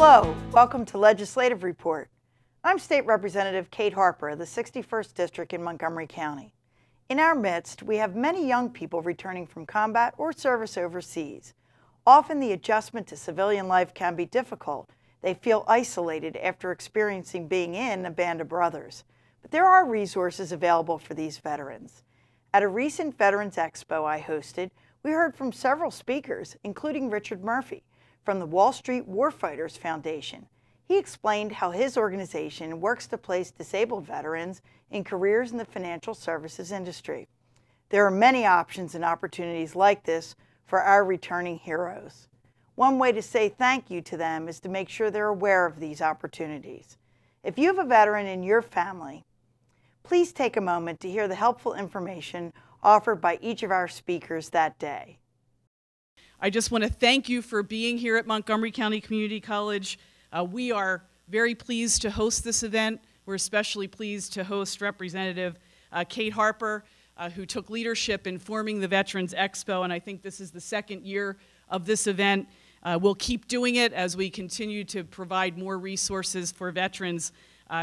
Hello, welcome to Legislative Report. I'm State Representative Kate Harper of the 61st District in Montgomery County. In our midst, we have many young people returning from combat or service overseas. Often the adjustment to civilian life can be difficult. They feel isolated after experiencing being in a band of brothers. But there are resources available for these veterans. At a recent Veterans Expo I hosted, we heard from several speakers, including Richard Murphy from the Wall Street Warfighters Foundation. He explained how his organization works to place disabled veterans in careers in the financial services industry. There are many options and opportunities like this for our returning heroes. One way to say thank you to them is to make sure they're aware of these opportunities. If you have a veteran in your family, please take a moment to hear the helpful information offered by each of our speakers that day. I just want to thank you for being here at Montgomery County Community College. We are very pleased to host this event. We're especially pleased to host Representative Kate Harper, who took leadership in forming the Veterans Expo, and I think this is the second year of this event. We'll keep doing it as we continue to provide more resources for veterans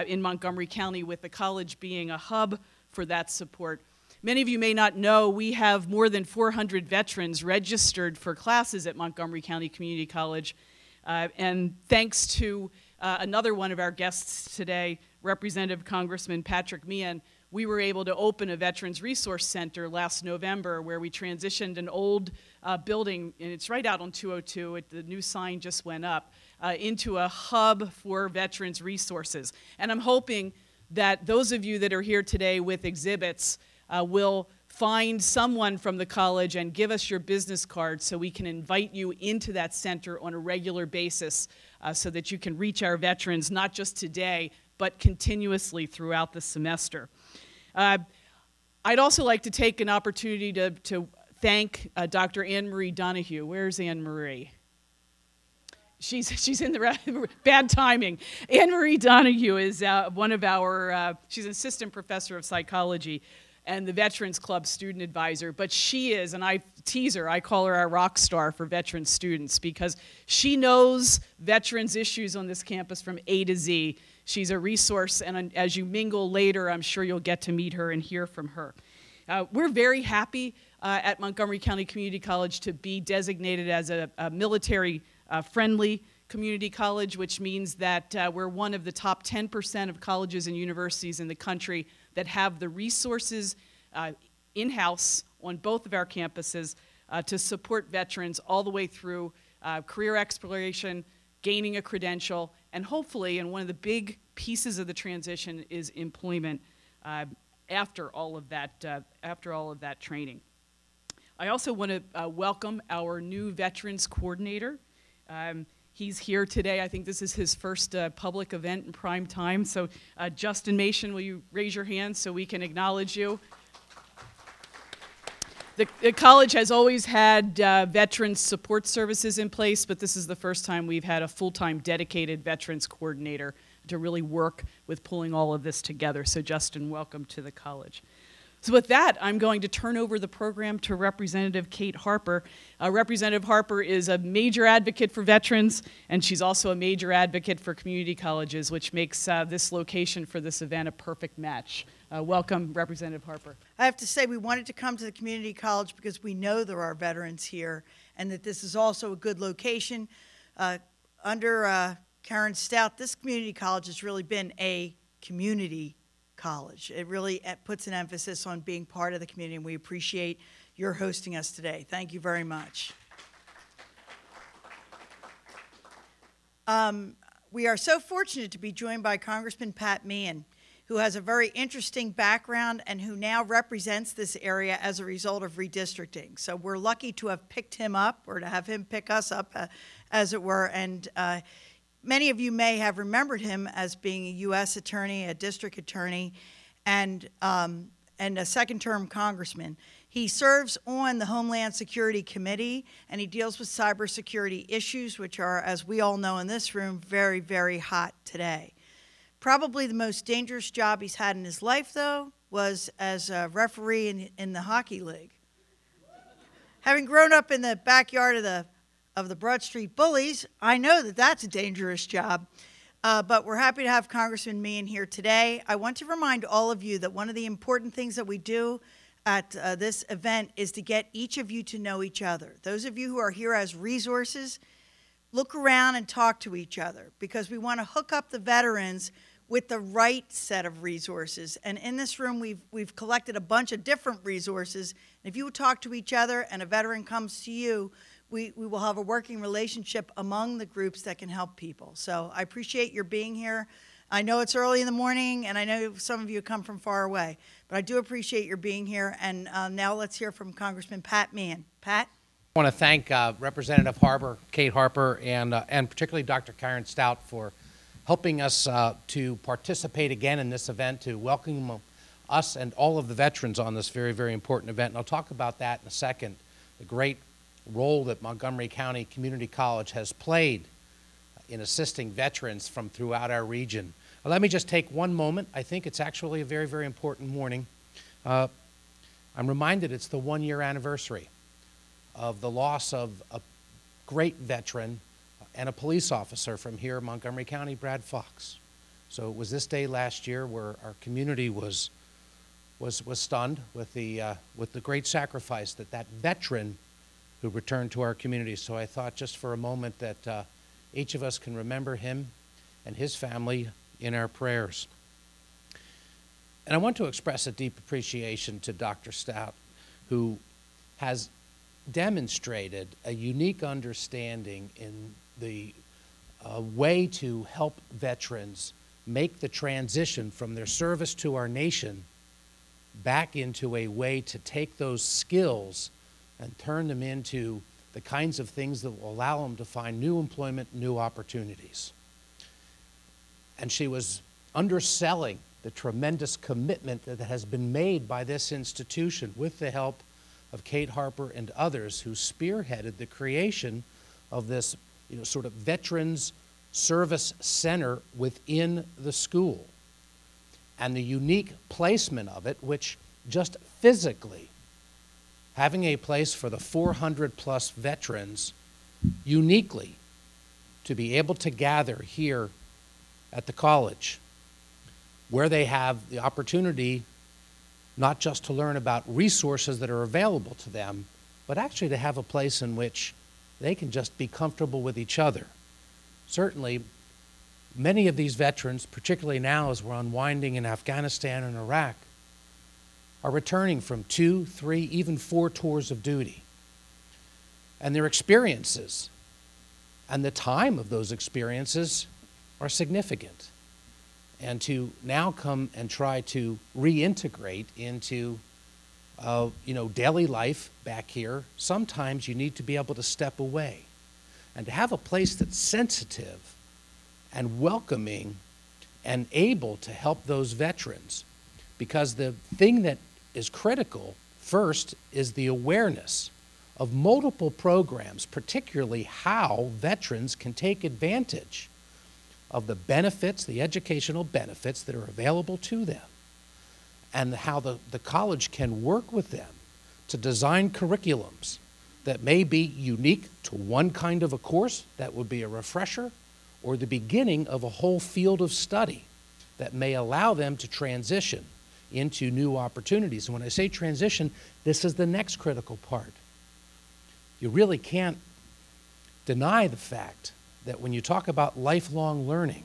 in Montgomery County, with the college being a hub for that support. Many of you may not know we have more than 400 veterans registered for classes at Montgomery County Community College. And thanks to another one of our guests today, Representative Congressman Patrick Meehan, we were able to open a Veterans Resource Center last November, where we transitioned an old building, and it's right out on 202, the new sign just went up, into a hub for veterans resources. And I'm hoping that those of you that are here today with exhibits will find someone from the college and give us your business card so we can invite you into that center on a regular basis so that you can reach our veterans, not just today, but continuously throughout the semester. I'd also like to take an opportunity to thank Dr. Anne Marie Donahue. Where's Anne Marie? She's in the bad timing. Anne Marie Donahue is one of our, she's an assistant professor of psychology and the Veterans Club student advisor, but she is, and I tease her, I call her our rock star for veteran students, because she knows veterans issues on this campus from A to Z. She's a resource, and as you mingle later, I'm sure you'll get to meet her and hear from her. We're very happy at Montgomery County Community College to be designated as a military-friendly community college, which means that we're one of the top 10% of colleges and universities in the country that have the resources in-house on both of our campuses to support veterans all the way through career exploration, gaining a credential, and hopefully, and one of the big pieces of the transition is employment after all of that training. I also want to welcome our new Veterans Coordinator. He's here today. I think this is his first public event in prime time. So Justin Mason, will you raise your hand so we can acknowledge you? The college has always had veterans support services in place, but this is the first time we've had a full-time dedicated veterans coordinator to really work with pulling all of this together. So Justin, welcome to the college. So with that, I'm going to turn over the program to Representative Kate Harper. Representative Harper is a major advocate for veterans, and she's also a major advocate for community colleges, which makes this location for this event a perfect match. Welcome, Representative Harper. I have to say we wanted to come to the community college because we know there are veterans here and that this is also a good location. Under Karen Stout, this community college has really been a community college. It really puts an emphasis on being part of the community, and we appreciate your hosting us today. Thank you very much. We are so fortunate to be joined by Congressman Pat Meehan, who has a very interesting background and who now represents this area as a result of redistricting. So we're lucky to have picked him up, or to have him pick us up, as it were, and many of you may have remembered him as being a U.S. attorney, a district attorney, and a second-term congressman. He serves on the Homeland Security Committee, and he deals with cybersecurity issues, which are, as we all know in this room, very, very hot today. Probably the most dangerous job he's had in his life, though, was as a referee in the hockey league. Having grown up in the backyard of the of the Broad Street Bullies. I know that that's a dangerous job, but we're happy to have Congressman Meehan here today. I want to remind all of you that one of the important things that we do at this event is to get each of you to know each other. Those of you who are here as resources, look around and talk to each other, because we want to hook up the veterans with the right set of resources. And in this room, we've collected a bunch of different resources. If you talk to each other and a veteran comes to you, we will have a working relationship among the groups that can help people. So I appreciate your being here. I know it's early in the morning, and I know some of you come from far away, but I do appreciate your being here. And now let's hear from Congressman Pat Meehan. Pat? I want to thank Representative Harper, Kate Harper, and particularly Dr. Karen Stout for helping us to participate again in this event, to welcome us and all of the veterans on this very, very important event. And I'll talk about that in a second, the great role that Montgomery County Community College has played in assisting veterans from throughout our region. Let me just take one moment. I think it's actually a very, very important morning. I'm reminded it's the one-year anniversary of the loss of a great veteran and a police officer from here, Montgomery County, Brad Fox. So it was this day last year where our community was stunned with the great sacrifice that veteran who returned to our community. So I thought just for a moment that each of us can remember him and his family in our prayers. And I want to express a deep appreciation to Dr. Stout, who has demonstrated a unique understanding in the way to help veterans make the transition from their service to our nation back into a way to take those skills and turn them into the kinds of things that will allow them to find new employment, new opportunities. And she was underselling the tremendous commitment that has been made by this institution with the help of Kate Harper and others who spearheaded the creation of this sort of Veterans Service Center within the school, and the unique placement of it, which just physically having a place for the 400+ veterans uniquely to be able to gather here at the college, where they have the opportunity not just to learn about resources that are available to them, but actually to have a place in which they can just be comfortable with each other. Certainly, many of these veterans, particularly now as we're unwinding in Afghanistan and Iraq, are returning from 2, 3, even 4 tours of duty. And their experiences and the time of those experiences are significant. And to now come and try to reintegrate into daily life back here, sometimes you need to be able to step away and to have a place that's sensitive and welcoming and able to help those veterans. Because the thing that is critical first is the awareness of multiple programs, particularly how veterans can take advantage of the benefits, the educational benefits that are available to them, and how the college can work with them to design curriculums that may be unique to one kind of a course that would be a refresher, or the beginning of a whole field of study that may allow them to transition into new opportunities. And when I say transition, this is the next critical part. You really can't deny the fact that when you talk about lifelong learning,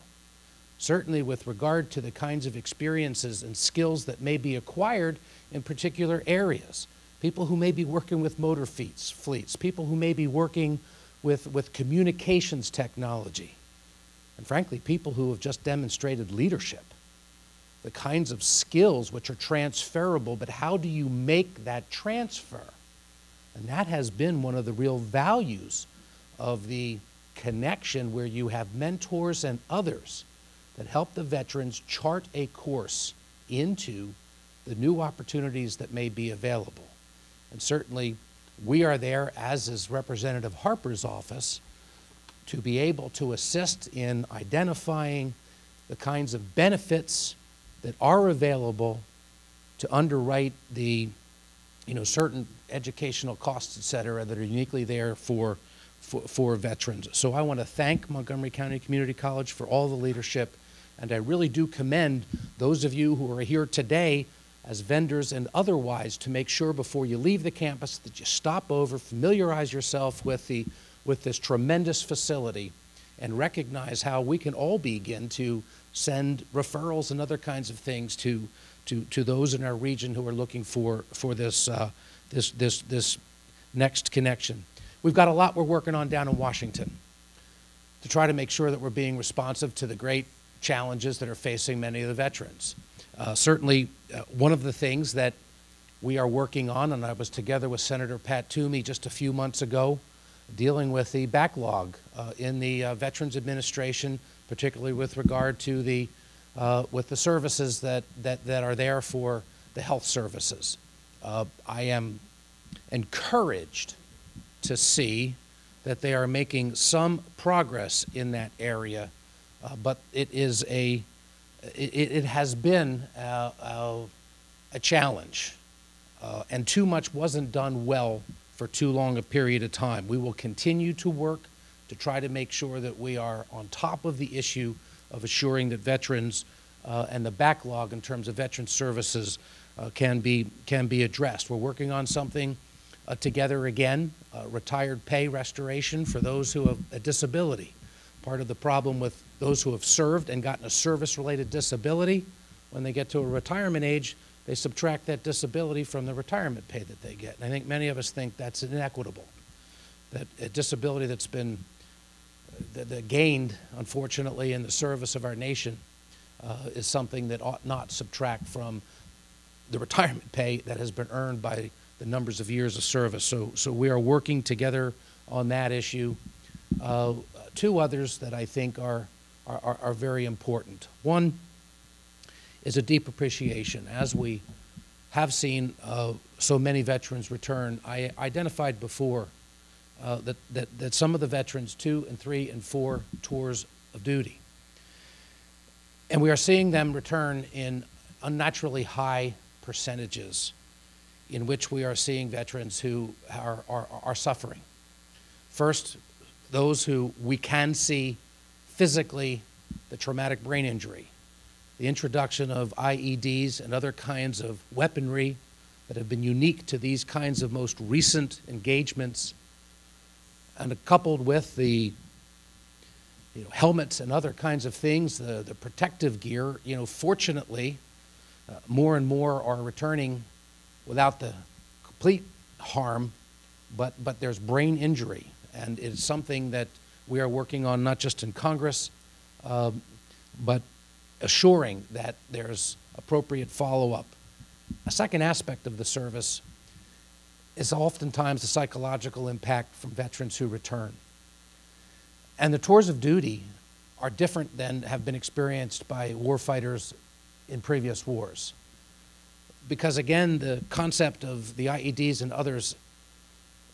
certainly with regard to the kinds of experiences and skills that may be acquired in particular areas, people who may be working with motor fleets, people who may be working with communications technology, and frankly, people who have just demonstrated leadership, the kinds of skills which are transferable, but how do you make that transfer? And that has been one of the real values of the connection, where you have mentors and others that help the veterans chart a course into the new opportunities that may be available. And certainly we are there, as is Representative Harper's office, to be able to assist in identifying the kinds of benefits that are available to underwrite the certain educational costs, et cetera, that are uniquely there for for veterans. So I want to thank Montgomery County Community College for all the leadership, and I really do commend those of you who are here today as vendors and otherwise to make sure before you leave the campus that you stop over, familiarize yourself with this tremendous facility, and recognize how we can all begin to send referrals and other kinds of things to those in our region who are looking for this next connection. We've got a lot we're working on down in Washington to try to make sure that we're being responsive to the great challenges that are facing many of the veterans. Certainly, one of the things that we are working on, and I was together with Senator Pat Toomey just a few months ago, dealing with the backlog in the Veterans Administration, particularly with regard to the services that are there for the health services. I am encouraged to see that they are making some progress in that area, but it has been a challenge, and too much wasn't done well for too long a period of time. We will continue to work to try to make sure that we are on top of the issue of assuring that veterans and the backlog in terms of veteran services can be addressed. We're working on something together again, retired pay restoration for those who have a disability. Part of the problem with those who have served and gotten a service-related disability, when they get to a retirement age, they subtract that disability from the retirement pay that they get. And I think many of us think that's inequitable, that a disability that's been gained, unfortunately, in the service of our nation is something that ought not subtract from the retirement pay that has been earned by the numbers of years of service. So we are working together on that issue. Two others that I think are very important. One is a deep appreciation. As we have seen so many veterans return, I identified before that some of the veterans 2 and 3 and 4 tours of duty, and we are seeing them return in unnaturally high percentages, in which we are seeing veterans who are suffering. First, those who we can see physically the traumatic brain injury, the introduction of IEDs and other kinds of weaponry that have been unique to these kinds of most recent engagements, and coupled with the helmets and other kinds of things, the protective gear. Fortunately, more and more are returning without the complete harm, but there's brain injury, and it's something that we are working on not just in Congress, but assuring that there's appropriate follow-up. A second aspect of the service is oftentimes the psychological impact from veterans who return. And the tours of duty are different than have been experienced by warfighters in previous wars. Because again, the concept of the IEDs and others,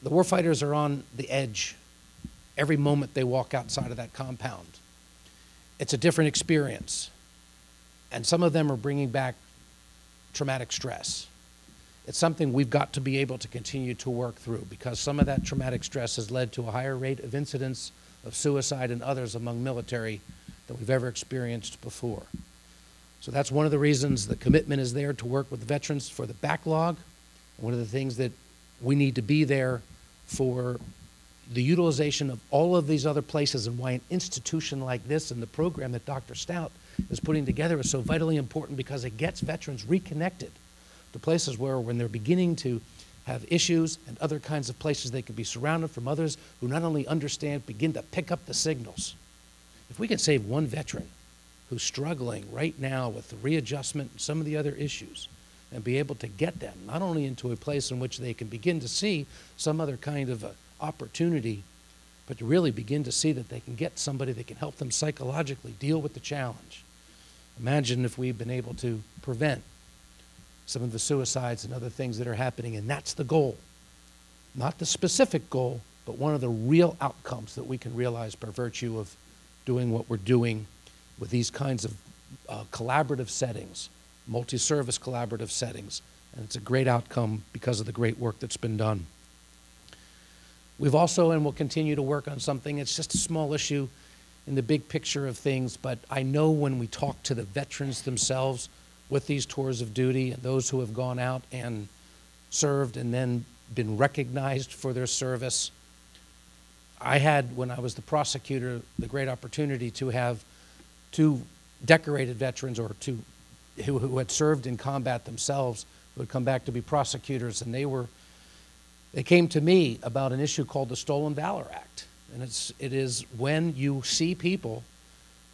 the warfighters are on the edge every moment they walk outside of that compound. It's a different experience. And some of them are bringing back traumatic stress. It's something we've got to be able to continue to work through, because some of that traumatic stress has led to a higher rate of incidents of suicide and others among military than we've ever experienced before. So that's one of the reasons the commitment is there to work with the veterans for the backlog. One of the things that we need to be there for the utilization of all of these other places, and why an institution like this and the program that Dr. Stout is putting together is so vitally important, because it gets veterans reconnected to places where, when they're beginning to have issues and other kinds of places, they can be surrounded from others who not only understand, begin to pick up the signals. If we can save one veteran who's struggling right now with the readjustment and some of the other issues, and be able to get them not only into a place in which they can begin to see some other kind of opportunity, but to really begin to see that they can get somebody that can help them psychologically deal with the challenge. Imagine if we've been able to prevent some of the suicides and other things that are happening, and that's the goal. Not the specific goal, but one of the real outcomes that we can realize by virtue of doing what we're doing with these kinds of collaborative settings, multi-service collaborative settings, and it's a great outcome because of the great work that's been done. We've also, and will continue to work on something, it's just a small issue in the big picture of things, but I know when we talk to the veterans themselves with these tours of duty, and those who have gone out and served and then been recognized for their service. I had, when I was the prosecutor, the great opportunity to have 2 decorated veterans, or 2 who had served in combat themselves, who had come back to be prosecutors, and they came to me about an issue called the Stolen Valor Act. And it is when you see people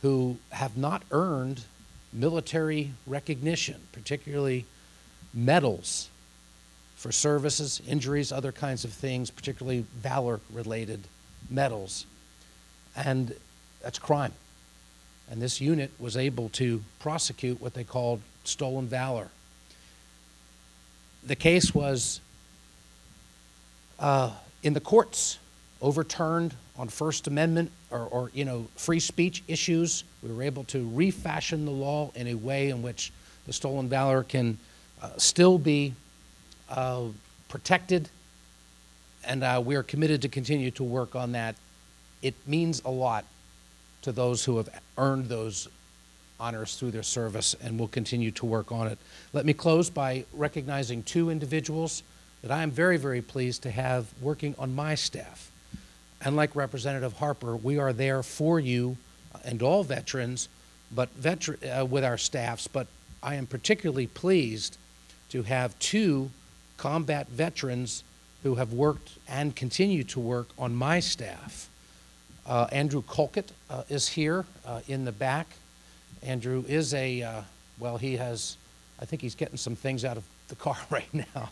who have not earned military recognition, particularly medals for services, injuries, other kinds of things, particularly valor-related medals. And that's crime. And this unit was able to prosecute what they called stolen valor. The case was in the courts, overturned on First Amendment or free speech issues. We were able to refashion the law in a way in which the stolen valor can still be protected, and we are committed to continue to work on that. It means a lot to those who have earned those honors through their service, and we'll continue to work on it. Let me close by recognizing 2 individuals that I am very, very pleased to have working on my staff. And like Representative Harper, we are there for you and all veterans, but with our staffs, but I am particularly pleased to have 2 combat veterans who have worked and continue to work on my staff. Andrew Colquitt is here in the back. Andrew is well, I think he's getting some things out of the car right now.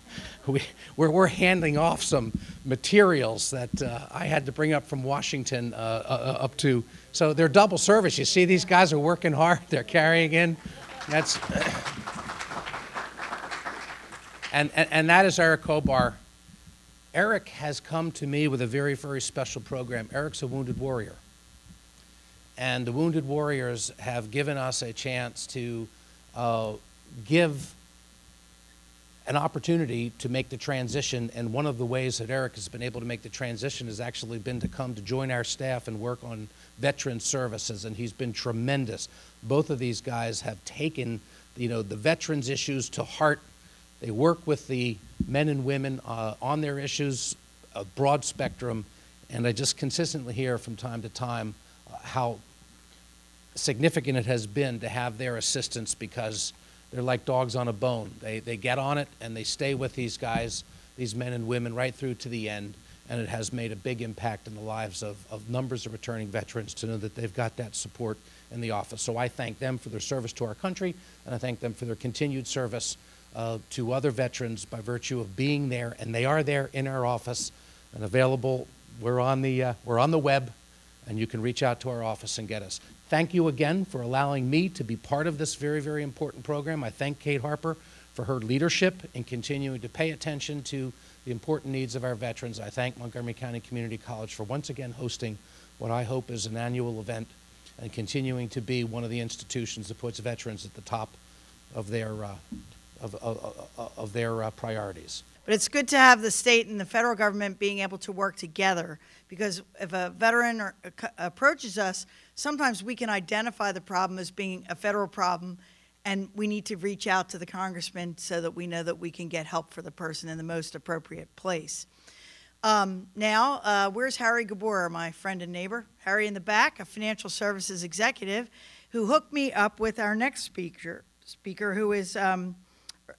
We're handing off some materials that I had to bring up from Washington up to, so they're double service. You see, these guys are working hard. They're carrying in. That's, and that is Eric Kobar. Eric has come to me with a very, very special program. Eric's a wounded warrior. And the Wounded Warriors have given us a chance to give an opportunity to make the transition, and one of the ways that Eric has been able to make the transition has actually been to come to join our staff and work on veteran services, and he's been tremendous. Both of these guys have taken, the veterans' issues to heart. They work with the men and women on their issues, a broad spectrum, and I just consistently hear from time to time how significant it has been to have their assistance, because they're like dogs on a bone. They get on it and they stay with these guys, these men and women, right through to the end, and it has made a big impact in the lives of numbers of returning veterans to know that they've got that support in the office. So I thank them for their service to our country, and I thank them for their continued service to other veterans by virtue of being there, and they are there in our office and available. We're on the web, and you can reach out to our office and get us. Thank you again for allowing me to be part of this very, very important program. I thank Kate Harper for her leadership in continuing to pay attention to the important needs of our veterans. I thank Montgomery County Community College for once again hosting what I hope is an annual event and continuing to be one of the institutions that puts veterans at the top of their priorities. But it's good to have the state and the federal government being able to work together, because if a veteran approaches us, sometimes we can identify the problem as being a federal problem, and we need to reach out to the congressman so that we know that we can get help for the person in the most appropriate place. Now, where's Harry Gabor, my friend and neighbor? Harry in the back, a financial services executive who hooked me up with our next speaker who is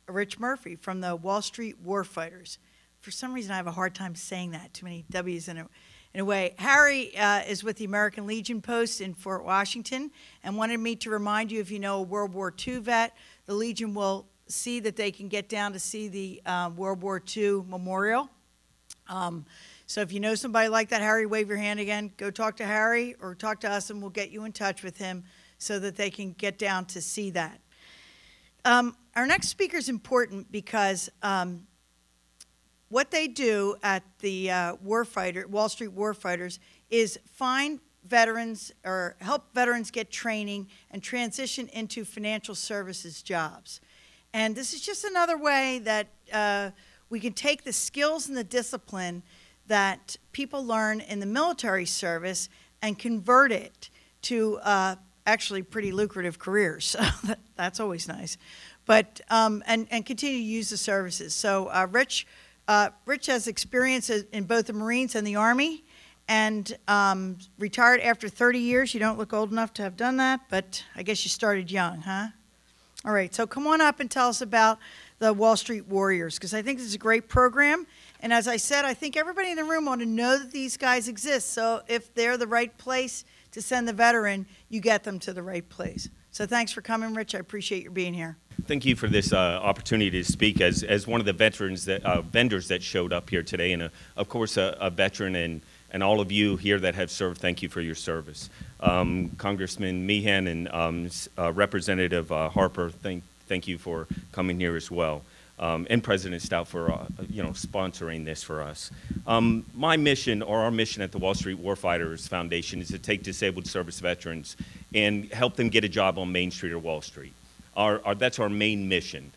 Rich Murphy from the Wall Street Warfighters. For some reason, I have a hard time saying that, too many W's in a way. Harry is with the American Legion Post in Fort Washington and wanted me to remind you, if you know a World War II vet, the Legion will see that they can get down to see the World War II Memorial. So if you know somebody like that, Harry, wave your hand again. Go talk to Harry or talk to us, and we'll get you in touch with him so that they can get down to see that. Our next speaker is important because what they do at the Wall Street Warfighters is find veterans or help veterans get training and transition into financial services jobs. And this is just another way that we can take the skills and the discipline that people learn in the military service and convert it to actually pretty lucrative careers. So that's always nice. But, and continue to use the services. So Rich has experience in both the Marines and the Army, and retired after 30 years. You don't look old enough to have done that, but I guess you started young, huh? All right, so come on up and tell us about the Wall Street Warriors, because I think this is a great program. And as I said, I think everybody in the room ought to know that these guys exist. So if they're the right place to send the veteran, you get them to the right place. So thanks for coming, Rich. I appreciate your being here. Thank you for this opportunity to speak as one of the veterans that vendors that showed up here today, and of course a veteran, and all of you here that have served. Thank you for your service. Congressman Meehan and Representative Harper, thank you for coming here as well, and President Stout for sponsoring this for us. My mission, or our mission at the Wall Street Warfighters Foundation, is to take disabled service veterans and help them get a job on Main Street or Wall Street. That's our main mission.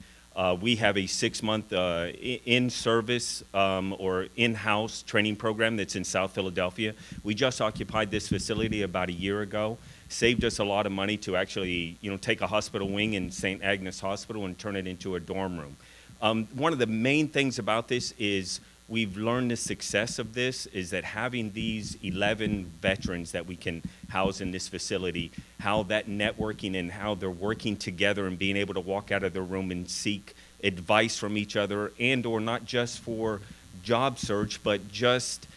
We have a 6-month in-service or in-house training program that's in South Philadelphia. We just occupied this facility about a year ago. Saved us a lot of money to actually, take a hospital wing in St. Agnes Hospital and turn it into a dorm room. One of the main things about this is we've learned the success of this is that having these 11 veterans that we can house in this facility, how that networking and how they're working together and being able to walk out of their room and seek advice from each other, and or not just for job search, but just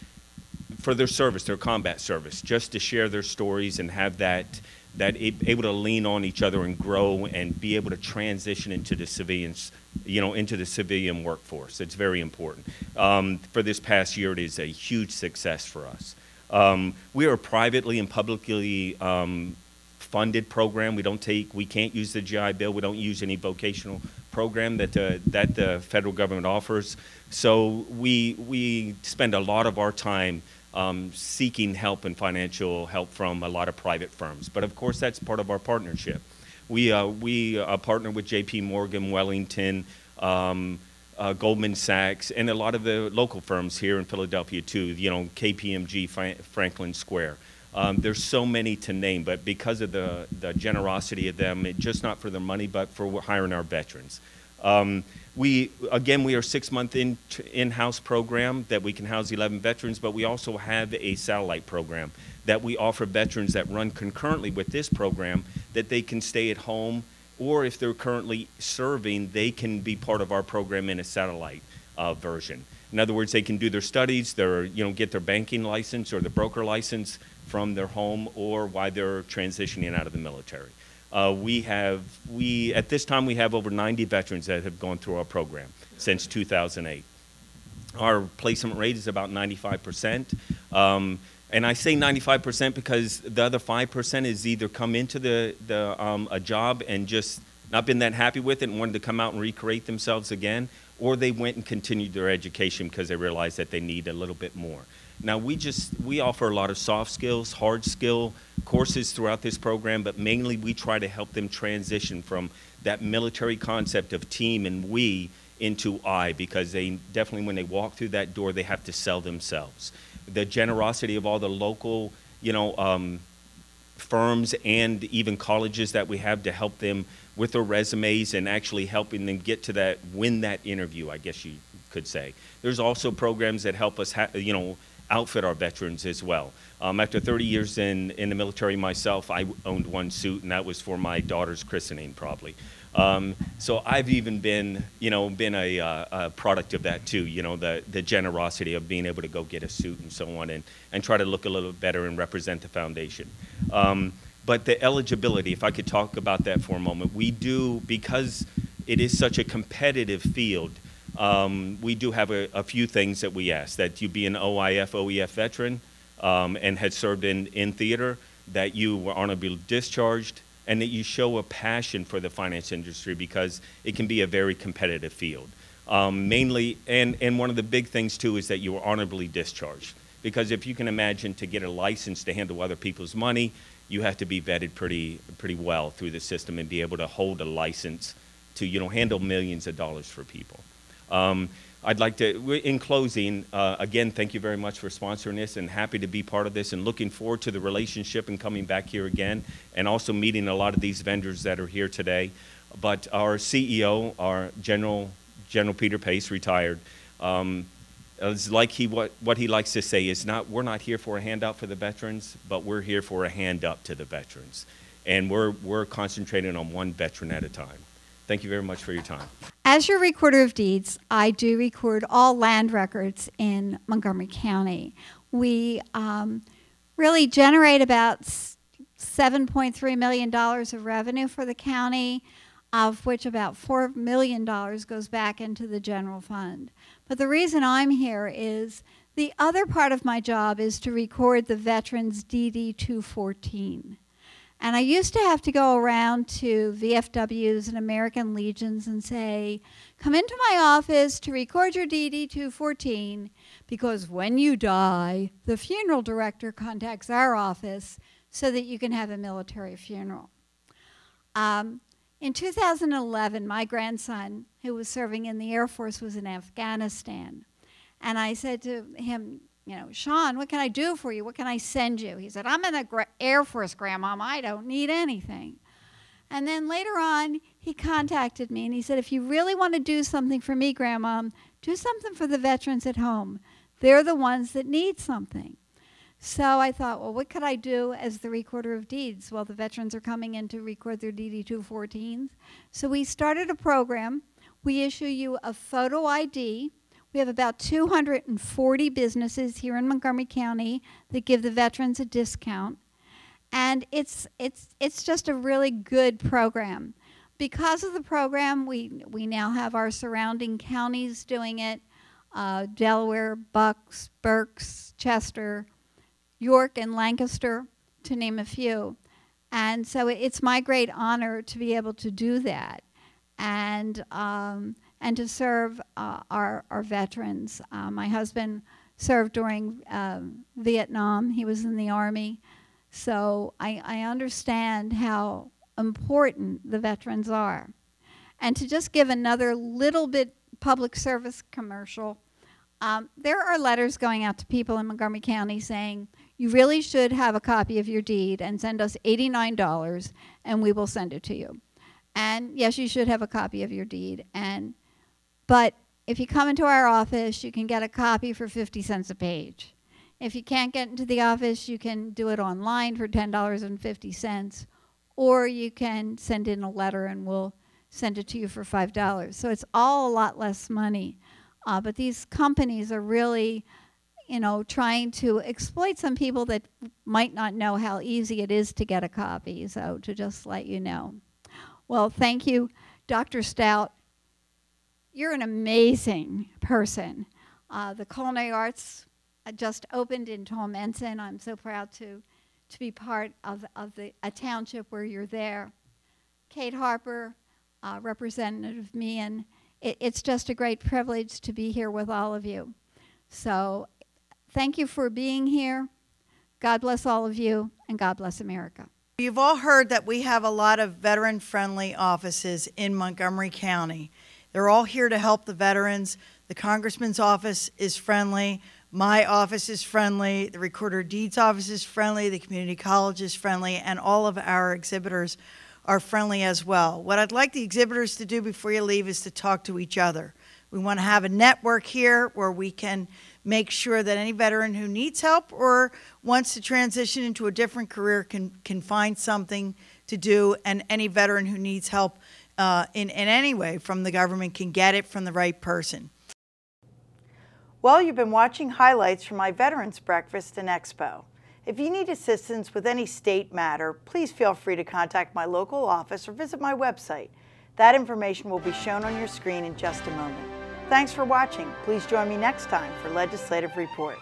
for their service, their combat service, just to share their stories and have that able to lean on each other and grow and be able to transition into the civilians, into the civilian workforce. It's very important. For this past year, it is a huge success for us. We are a privately and publicly funded program. We can't use the GI Bill. We don't use any vocational program that the federal government offers. So we spend a lot of our time seeking help and financial help from a lot of private firms. But of course, that's part of our partnership. We partner with J.P. Morgan, Wellington, Goldman Sachs, and a lot of the local firms here in Philadelphia too, KPMG, Franklin Square. There's so many to name, but because of the generosity of them, just not for their money, but for hiring our veterans. We are a 6-month in-house program that we can house 11 veterans, but we also have a satellite program that we offer veterans that run concurrently with this program, that they can stay at home, or if they're currently serving, they can be part of our program in a satellite version. In other words, they can do their studies, get their banking license or the broker license from their home, or while they're transitioning out of the military. At this time, we have over 90 veterans that have gone through our program since 2008. Our placement rate is about 95%. And I say 95% because the other 5% is either come into a job and just not been that happy with it and wanted to come out and recreate themselves again, or they went and continued their education because they realized that they need a little bit more. Now, we offer a lot of soft skills, hard skill courses throughout this program, but mainly we try to help them transition from that military concept of team and we into I, because they definitely, when they walk through that door, they have to sell themselves. The generosity of all the local, firms and even colleges that we have to help them with their resumes and actually helping them get to win that interview, I guess you could say. There's also programs that help us, outfit our veterans as well. After 30 years in the military myself, I owned one suit, and that was for my daughter's christening, probably. So I've even been a product of that too. The generosity of being able to go get a suit and so on, and try to look a little better and represent the foundation. But the eligibility, if I could talk about that for a moment, we do, because it is such a competitive field. We do have a few things that we ask: that you be an OIF, OEF veteran, and had served in theater, that you were honorably discharged, and that you show a passion for the finance industry, because it can be a very competitive field. Mainly, and one of the big things too is that you were honorably discharged. Because if you can imagine, to get a license to handle other people's money, you have to be vetted pretty well through the system and be able to hold a license to handle millions of dollars for people. I'd like to, in closing, again, thank you very much for sponsoring this, and happy to be part of this, and looking forward to the relationship and coming back here again, and also meeting a lot of these vendors that are here today. But our CEO, our General Peter Pace, retired. It's like what he likes to say is we're not here for a handout for the veterans, but we're here for a hand up to the veterans. And we're concentrating on one veteran at a time. Thank you very much for your time. As your recorder of deeds, I do record all land records in Montgomery County. We really generate about $7.3 million of revenue for the county, of which about $4 million goes back into the general fund. But the reason I'm here is the other part of my job is to record the Veterans DD 214. And I used to have to go around to VFWs and American Legions and say, come into my office to record your DD 214, because when you die, the funeral director contacts our office so that you can have a military funeral. In 2011, my grandson, who was serving in the Air Force, was in Afghanistan. And I said to him, you know, Sean, what can I do for you? What can I send you? He said, I'm in the Air Force, Grandmom. I don't need anything. And then later on, he contacted me and he said, if you really want to do something for me, Grandmom, do something for the veterans at home. They're the ones that need something. So I thought, well, what could I do as the recorder of deeds? Well, the veterans are coming in to record their DD 214s. So we started a program. We issue you a photo ID. We have about 240 businesses here in Montgomery County that give the veterans a discount. And it's just a really good program. Because of the program, we now have our surrounding counties doing it, Delaware, Bucks, Berks, Chester, York, and Lancaster, to name a few. And so it's my great honor to be able to do that and to serve our veterans. My husband served during Vietnam. He was in the Army. So I understand how important the veterans are. And to just give another little bit public service commercial, there are letters going out to people in Montgomery County saying, you really should have a copy of your deed and send us $89 and we will send it to you. And yes, you should have a copy of your deed. But if you come into our office, you can get a copy for 50 cents a page. If you can't get into the office, you can do it online for $10.50, or you can send in a letter and we'll send it to you for $5. So it's all a lot less money. But these companies are really, you know, trying to exploit some people that might not know how easy it is to get a copy. So to just let you know. Well, thank you, Dr. Stout. You're an amazing person. The Culinary Arts just opened in Tolmenson. I'm so proud to be part of a township where you're there. Kate Harper, Representative Meehan. It's just a great privilege to be here with all of you. So thank you for being here. God bless all of you, and God bless America. You've all heard that we have a lot of veteran-friendly offices in Montgomery County. They're all here to help the veterans. The Congressman's office is friendly. My office is friendly. The Recorder of Deeds office is friendly. The Community College is friendly. And all of our exhibitors are friendly as well. What I'd like the exhibitors to do before you leave is to talk to each other. We want to have a network here where we can make sure that any veteran who needs help or wants to transition into a different career can find something to do, and any veteran who needs help in any way from the government can get it from the right person. Well, you've been watching highlights from my Veterans Breakfast and Expo. If you need assistance with any state matter, please feel free to contact my local office or visit my website. That information will be shown on your screen in just a moment. Thanks for watching. Please join me next time for Legislative Report.